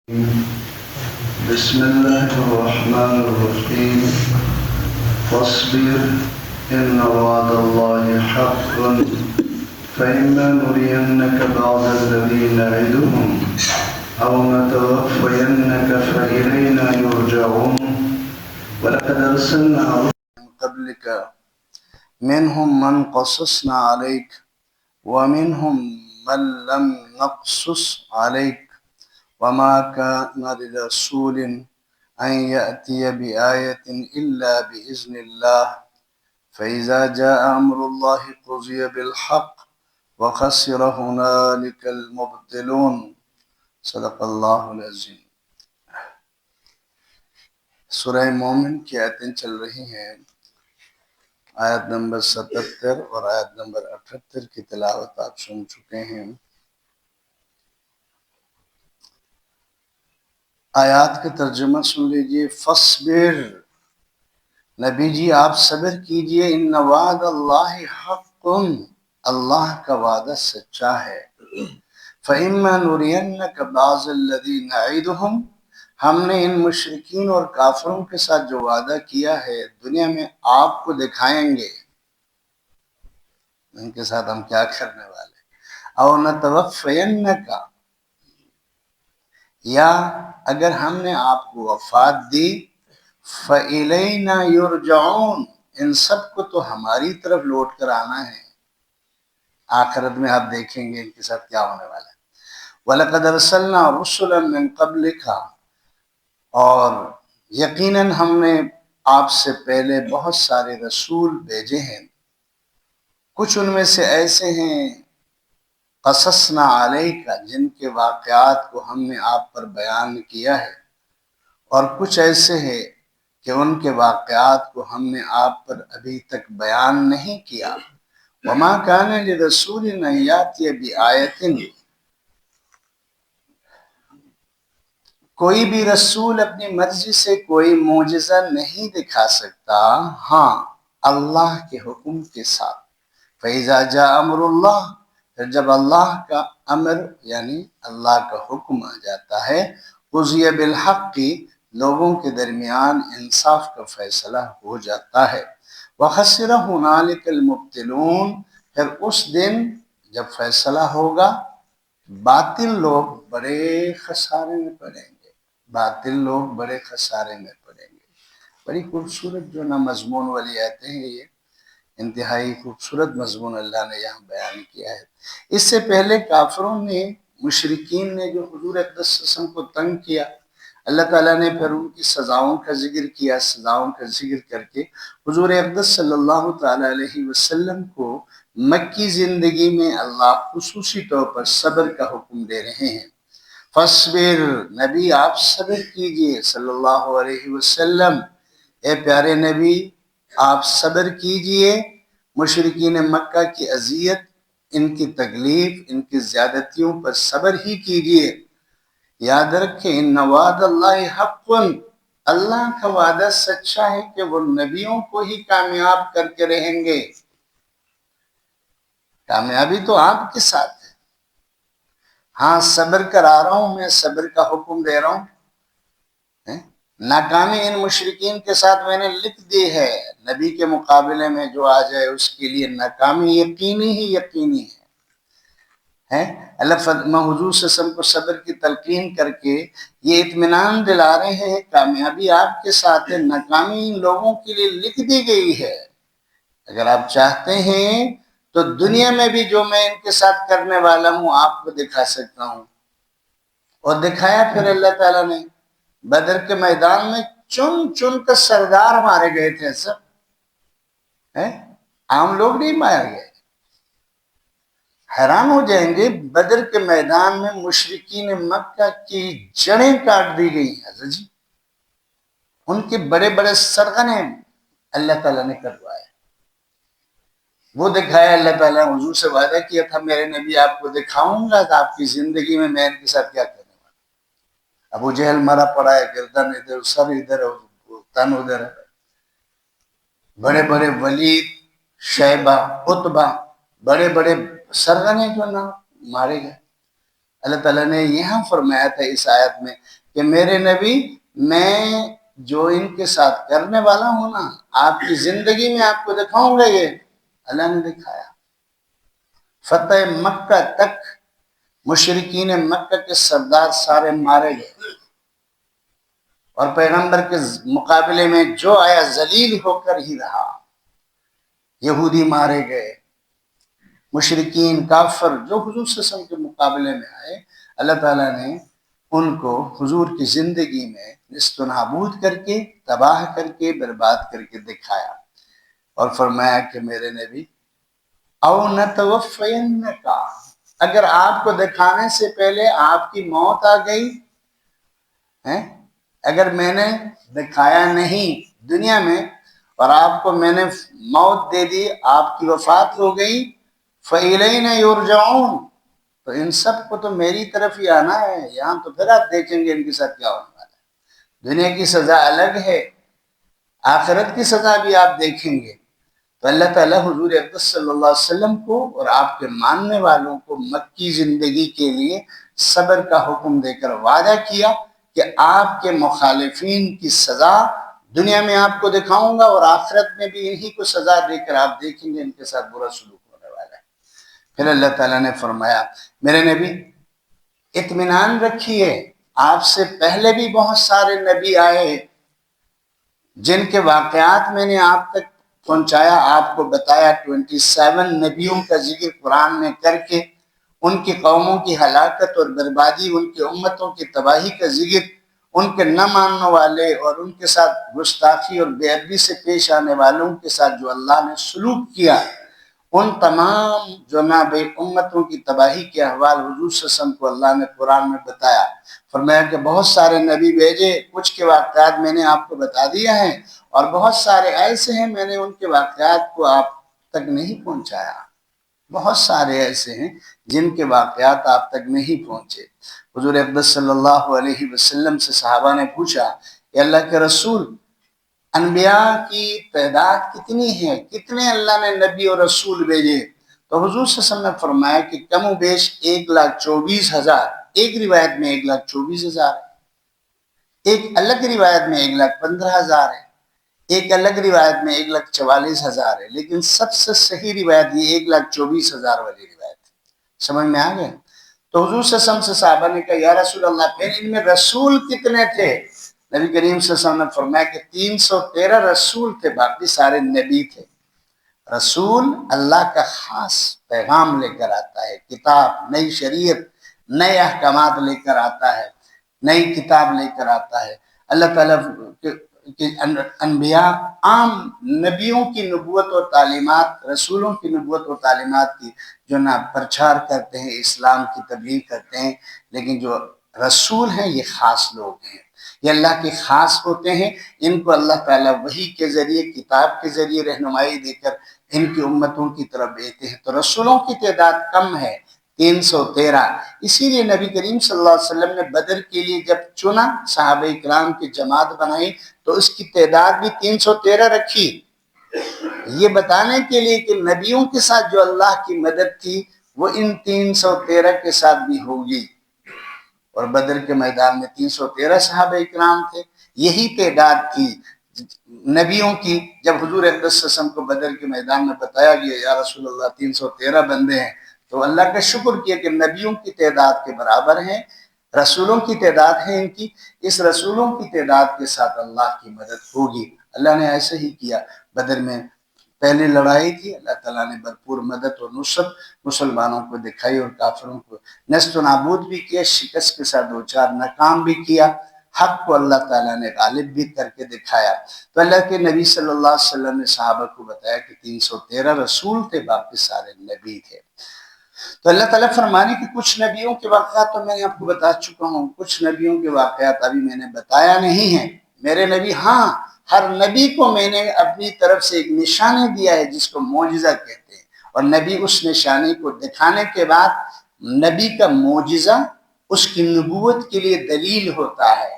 بسم الله الرحمن الرحيم فاصبر إن وعد الله حق فإما نرينك بعض الذي نعدهم أو نتوفينك فإلينا يرجعون ولقد أرسلنا من قبلك منهم من قصصنا عليك ومنهم من لم نقصص عليك وما كان لرسول أن يأتي بآية إلا بإذن الله فإذا جاء أمر الله قضي بالحق وخسر هنالك المبطلون صدق اللہ العظیم۔ سورہ مومن کی آیتیں چل رہی ہیں، آیت نمبر 77 اور آیت نمبر 78 کی تلاوت آپ سن چکے ہیں۔ آیات کا ترجمہ سن لیجئے۔ فصبر، نبی جی آپ صبر کیجئے، ان وعد اللہ حق، اللہ کا وعدہ سچا ہے۔ فَإِمَّا نُرِيَنَّكَ بَعْضَ الَّذِي نَعِدُهُمْ، ہم نے ان مشرکین اور کافروں کے ساتھ جو وعدہ کیا ہے دنیا میں آپ کو دکھائیں گے، ان کے ساتھ ہم کیا کرنے والے۔ اَوْ نَتَوَفَّيَنَّكَ، یا اگر ہم نے آپ کو وفات دی، فَإِلَيْنَا يُرْجَعُونَ، ان سب کو تو ہماری طرف لوٹ کر آنا ہے، آخرت میں آپ دیکھیں گے ان کے ساتھ کیا ہونے والا ہے۔ وَلَقَدْ أَرْسَلْنَا رُسُلًا مِّن قَبْلِكَ، اور یقیناً ہم نے آپ سے پہلے بہت سارے رسول بھیجے ہیں، کچھ ان میں سے ایسے ہیں قصصنا علیک، جن کے واقعات کو ہم نے آپ پر بیان کیا ہے، اور کچھ ایسے ہیں کہ ان کے واقعات کو ہم نے آپ پر ابھی تک بیان نہیں کیا۔ وما كان لرسول ان یاتی بآیۃ، کوئی بھی رسول اپنی مرضی سے کوئی معجزہ نہیں دکھا سکتا، ہاں اللہ کے حکم کے ساتھ۔ فَإِذَا جَاءَ أَمْرُ اللَّهِ، پھر جب اللہ کا امر یعنی اللہ کا حکم آ جاتا ہے، قُضِیَ بِالْحَقِّ، لوگوں کے درمیان انصاف کا فیصلہ ہو جاتا ہے۔ وَخَسِرَ هُنَالِكَ الْمُبْطِلُونَ، پھر اس دن جب فیصلہ ہوگا باطل لوگ بڑے خسارے میں پڑیں گے، باطل لوگ بڑے خسارے میں پڑیں گے۔ بڑی خوبصورت جو نا مضمون والی آیتیں ہیں، یہ انتہائی خوبصورت مضمون اللہ نے یہاں بیان کیا ہے۔ اس سے پہلے کافروں نے، مشرکین نے جو حضور اقدس صلی اللہ علیہ وسلم کو تنگ کیا، اللہ تعالیٰ نے پھر ان کی سزاؤں کا ذکر کیا، سزاؤں کا ذکر کر کے حضور اقدس صلی اللہ تعالیٰ علیہ وسلم کو مکی زندگی میں اللہ خصوصی طور پر صبر کا حکم دے رہے ہیں۔ فصبر، نبی آپ صبر کیجئے صلی اللہ علیہ وسلم، اے پیارے نبی آپ صبر کیجئے، مشرکین مکہ کی اذیت، ان کی تکلیف، ان کی زیادتیوں پر صبر ہی کیجئے۔ یاد رکھیں ان وعد اللہ حق، اللہ کا وعدہ سچا ہے کہ وہ نبیوں کو ہی کامیاب کر کے رہیں گے، کامیابی تو آپ کے ساتھ ہے۔ ہاں صبر کرا رہا ہوں میں، صبر کا حکم دے رہا ہوں، ناکامی ان مشرکین کے ساتھ میں نے لکھ دی ہے، نبی کے مقابلے میں جو آ جائے اس کے لیے ناکامی یقینی ہی یقینی ہے۔ اللہ حضور صلی اللہ علیہ وسلم کو صبر کی تلقین کر کے یہ اطمینان دلا رہے ہیں کامیابی آپ کے ساتھ ہے، ناکامی ان لوگوں کے لیے لکھ دی گئی ہے۔ اگر آپ چاہتے ہیں تو دنیا میں بھی جو میں ان کے ساتھ کرنے والا ہوں آپ کو دکھا سکتا ہوں، اور دکھایا پھر اللہ تعالیٰ نے۔ بدر کے میدان میں چن چن کر سردار مارے گئے تھے، سب عام لوگ نہیں مارے گئے۔ حیران ہو جائیں گے، بدر کے میدان میں مشرکین مکہ کی جڑیں کاٹ دی گئی حضرت جی، ان کے بڑے بڑے سرغنے اللہ تعالیٰ نے کروائے۔ وہ دکھایا اللہ تعالیٰ نے، حضور سے وعدہ کیا تھا میرے نبی آپ کو دکھاؤں گا کہ آپ کی زندگی میں میں ان کے ساتھ کیا کرنے والا۔ ابو جہل مرا پڑا ہے، گردن ادھر، سر ادھر، تن ادھر، بڑے بڑے ولید، شیبہ، عتبہ، بڑے بڑے سرغنے جو نا مارے گئے۔ اللہ تعالیٰ نے یہاں فرمایا تھا اس آیت میں کہ میرے نبی میں جو ان کے ساتھ کرنے والا ہوں نا، آپ کی زندگی میں آپ کو دکھاؤں گا، یہ اللہ نے دکھایا۔ فتح مکہ تک مشرکین مکہ کے سردار سارے مارے گئے، اور پیغمبر کے مقابلے میں جو آیا ذلیل ہو کر ہی رہا۔ یہودی مارے گئے، مشرکین کافر جو حضور صلی اللہ علیہ وسلم کے مقابلے میں آئے، اللہ تعالیٰ نے ان کو حضور کی زندگی میں نیست و نابود کر کے، تباہ کر کے، برباد کر کے دکھایا، اور فرمایا کہ میرے نبی او نتوفینک، اگر آپ کو دکھانے سے پہلے آپ کی موت آ گئی، اگر میں نے دکھایا نہیں دنیا میں اور آپ کو میں نے موت دے دی، آپ کی وفات ہو گئی، فَإِلَيْنَ يُرْجَعُونَ، تو ان سب کو تو میری طرف ہی آنا ہے، یہاں تو پھر آپ دیکھیں گے ان کے ساتھ کیا ہونے والا ہے۔ دنیا کی سزا الگ ہے، آخرت کی سزا بھی آپ دیکھیں گے۔ تو اللہ تعالیٰ حضور اقدس صلی اللہ علیہ وسلم کو اور آپ کے ماننے والوں کو مکی زندگی کے لیے صبر کا حکم دے کر وعدہ کیا کہ آپ کے مخالفین کی سزا دنیا میں آپ کو دکھاؤں گا، اور آخرت میں بھی انہی کو سزا دے کر آپ دیکھیں گے ان کے ساتھ برا سلوک ہونے والا ہے۔ پھر اللہ تعالیٰ نے فرمایا میرے نبی اطمینان رکھیے، آپ سے پہلے بھی بہت سارے نبی آئے جن کے واقعات میں نے آپ تک پہنچایا، آپ کو بتایا۔ 27 نبیوں کا ذکر قرآن میں کر کے ان کی قوموں کی ہلاکت اور بربادی، ان کی امتوں کی تباہی کا ذکر، ان کے نہ ماننے والے اور ان کے ساتھ گستاخی اور بے ادبی سے پیش آنے والوں کے ساتھ جو اللہ نے سلوک کیا، ان تمام جناب امتوں کی تباہی کے احوال حضور صلی اللہ علیہ وسلم کو اللہ نے قرآن میں بتایا۔ فرمایا کہ بہت سارے نبی بھیجے، کچھ کے واقعات میں نے آپ کو بتا دیا ہے، اور بہت سارے ایسے ہیں میں نے ان کے واقعات کو آپ تک نہیں پہنچایا۔ بہت سارے ایسے ہیں جن کے واقعات آپ تک نہیں پہنچے۔ حضور اقدس صلی اللہ علیہ وسلم سے صحابہ نے پوچھا کہ اللہ کے رسول، انبیاء کی تعداد کتنی ہے، کتنے اللہ نے نبی اور رسول بھیجے؟ تو حضور صلی اللہ علیہ وسلم نے فرمایا کہ کم و بیش 1,24,000، ایک روایت میں 1,24,000 ہے، ایک الگ روایت میں 1,15,000 ہے، ایک الگ روایت میں 1,44,000 ہے، لیکن سب سے صحیح روایت یہ 1,24,000 والی روایت ہے۔ سمجھ میں آ گیا؟ تو حضور صلی اللہ علیہ وسلم سے صحابہ نے کہا یا رسول اللہ پھر ان میں رسول کتنے تھے؟ نبی کریم صلی اللہ علیہ وسلم نے فرمایا کہ 313 رسول تھے، باقی سارے نبی تھے۔ رسول اللہ کا خاص پیغام لے کر آتا ہے، کتاب، نئی شریعت، نئے احکامات لے کر آتا ہے، نئی کتاب لے کر آتا ہے۔ اللہ تعالیٰ کہ انبیاء عام نبیوں کی نبوت اور تعلیمات، رسولوں کی نبوت اور تعلیمات کی جو نہ پرچار کرتے ہیں، اسلام کی تبلیغ کرتے ہیں، لیکن جو رسول ہیں یہ خاص لوگ ہیں، یہ اللہ کے خاص ہوتے ہیں۔ ان کو اللہ تعالیٰ وحی کے ذریعے، کتاب کے ذریعے رہنمائی دے کر ان کی امتوں کی طرف بھیجتے ہیں۔ تو رسولوں کی تعداد کم ہے، 313۔ اسی لیے نبی کریم صلی اللہ علیہ وسلم نے بدر کے لیے جب چنا، صحابہ کرام کی جماعت بنائی تو اس کی تعداد بھی 313 رکھی، یہ بتانے کے لیے کہ نبیوں کے ساتھ جو اللہ کی مدد تھی وہ ان 313 کے ساتھ بھی ہوگی۔ اور بدر کے میدان میں 313 صحابہ کرام تھے، یہی تعداد تھی نبیوں کی۔ جب حضور اقدس صلی اللہ علیہ وسلم کو بدر کے میدان میں بتایا گیا یا رسول اللہ 313 بندے ہیں، تو اللہ کا شکر کیا کہ نبیوں کی تعداد کے برابر ہیں، رسولوں کی تعداد ہے ان کی، اس رسولوں کی تعداد کے ساتھ اللہ کی مدد ہوگی۔ اللہ نے ایسے ہی کیا۔ بدر میں پہلی لڑائی تھی، اللہ تعالیٰ نے بھرپور مدد اور نصرت مسلمانوں کو دکھائی اور کافروں کو نیست و نابود بھی کیا، شکست کے ساتھ 2-4 ناکام بھی کیا، حق کو اللہ تعالیٰ نے غالب بھی کر کے دکھایا۔ تو اللہ کے نبی صلی اللہ علیہ وسلم نے صحابہ کو بتایا کہ 313 رسول تھے، باقی سارے نبی تھے۔ تو اللہ تعالیٰ فرمانے کہ کچھ نبیوں کے واقعات تو میں نے آپ کو بتا چکا ہوں، کچھ نبیوں کے واقعات ابھی میں نے بتایا نہیں ہیں۔ میرے نبی، ہاں، ہر نبی کو میں نے اپنی طرف سے ایک نشانی دیا ہے جس کو معجزہ کہتے ہیں، اور نبی اس نشانی کو دکھانے کے بعد نبی کا معجزہ اس کی نبوت کے لیے دلیل ہوتا ہے۔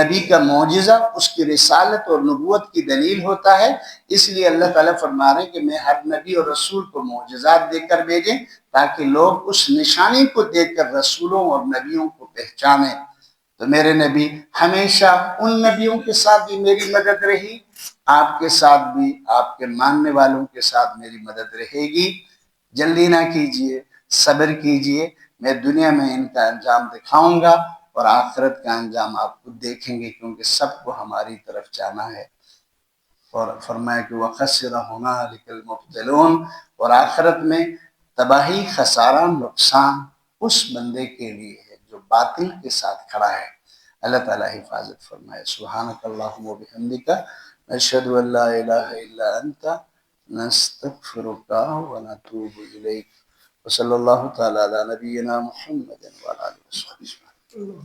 نبی کا معجزہ اس کی رسالت اور نبوت کی دلیل ہوتا ہے، اس لیے اللہ تعالیٰ فرما رہے ہیں کہ میں ہر نبی اور رسول کو معجزات دے کر بھیجیں تاکہ لوگ اس نشانی کو دیکھ کر رسولوں اور نبیوں کو پہچانیں۔ تو میرے نبی ہمیشہ ان نبیوں کے ساتھ بھی میری مدد رہی، آپ کے ساتھ بھی، آپ کے ماننے والوں کے ساتھ میری مدد رہے گی۔ جلدی نہ کیجئے، صبر کیجئے، میں دنیا میں ان کا انجام دکھاؤں گا اور آخرت کا انجام آپ خود دیکھیں گے، کیونکہ سب کو ہماری طرف جانا ہے۔ اور فرمایا کہ وَخَسِرَ هُنَالِكَ الْمُبْطِلُونَ، اور آخرت میں تباہی، خسارہ، نقصان اس بندے کے لیے ہے جو باطل کے ساتھ کھڑا ہے۔ اللہ تعالیٰ حفاظت فرمائے۔ سبحانک اللہم و بحمدک، نشہد ان لا الہ الا انت، نستغفرک و نتوب الیک، وصلی اللہ تعالی علی نبینا محمد وعلی آلہ وصحبہ اجمعین۔